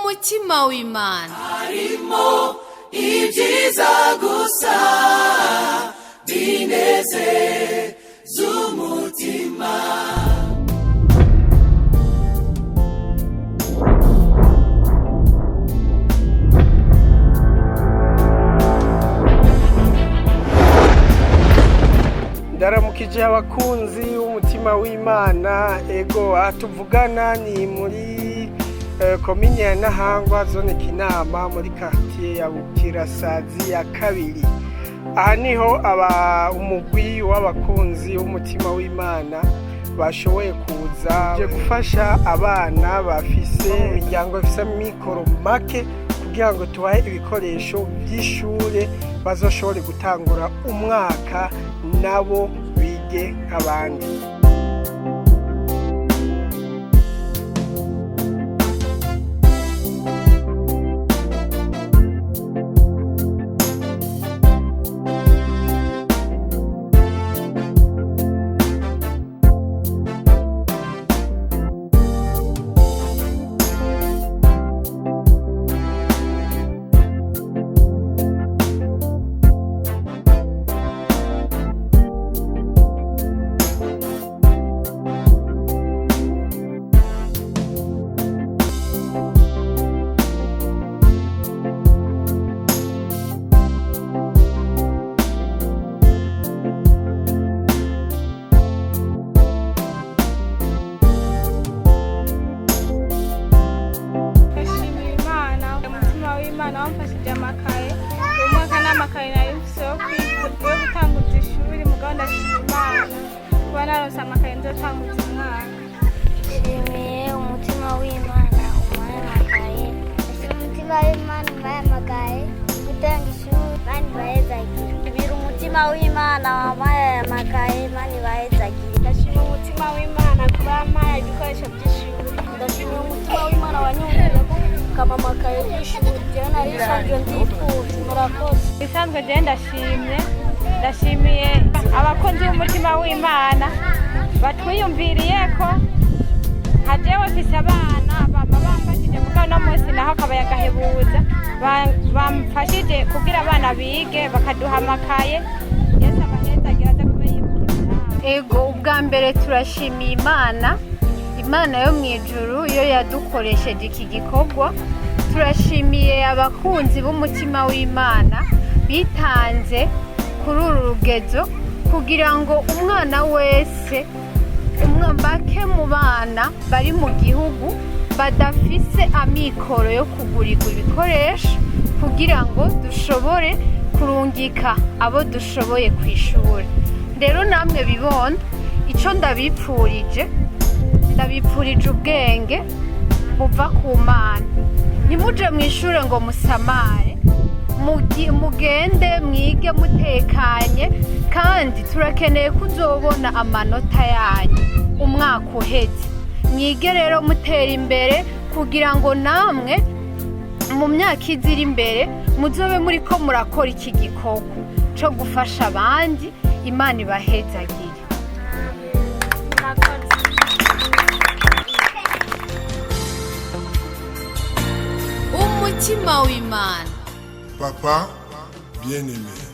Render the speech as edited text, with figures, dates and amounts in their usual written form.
umutima w'Imana harimo ibyiza gusa binezeza umutima. Ndaramukije abakunzi umutima w'Imana. Ego atuvugana ni muri komine ya Ntahangwa zone Kinama muri quartier ya Bukirasazi ya kabiri. Aha niho umugwi w'abakunzi umutima w'Imana bashoboye kuza gufasha abana bafise miryango ifise amikoro make kugira ngo tubahe ibikoresho by'ishure bazoshobore gutangura umwaka nabo bige abandi. Wamfashije amakaye umwaka n'amakaye nayo ifise yo gutanguza ishuri mugabo ndashima Imana kuba naronse amakaye nzotanguza umwaka. Nshimiye umutima w'Imana umpaye amakaye. Nshimiye umutima w'Imana umpaye amakaye gutanga ishuri mani bahezagira. Nshimiye umutima w'Imana wampaye amakaye mani bahezagira. Ndashimiye umutima w'Imana kuba yampaye ibikoresho by'ishuri. Ndashimiye umutima w'Imana wanyumvira kama amakaye y'ishuri jewe nari nsanzwe ndifuza. Murakoze. Bisanzwe jewe ndashimiye abakunzi b'umutima w'Imana batwiyumviriyeko nka jewe mfise abana bama bamfashije mugabo no munsi naho akabaye agahebuza bamfashije kugira abana bige bakaduha amakaye. Yesu abahezagira adakomeye y'ubuzima. Ego ubwa mbere turashimiye Imana yo mwijuru yo yadukoresheje iki gikorwa. Turashimiye abakunzi b'umutima w'Imana bitanze kuri uru rugezo kugira ngo umwana wese bake mu bana bari mu gihugu badafise amikoro yo kugurirwa ibikoresho kugira ngo dushobore kurungika abo dushoboye ku ishuri. Rero namwe bibona ico ndabipfurije ubwenge buva ku Mana. Nimuje mu ishure ngo musamare, mugende mwige mutekanye, kandi turakeneye kuzobona amanota yanyu umwaka uheze. Mwige rero mutera imbere kugira ngo namwe mu myaka iziri imbere muzobe muriko murakora iki gikorwa co gufasha abandi. Imana ibahezagire. umutima w'Imana. Papa bien-aimé,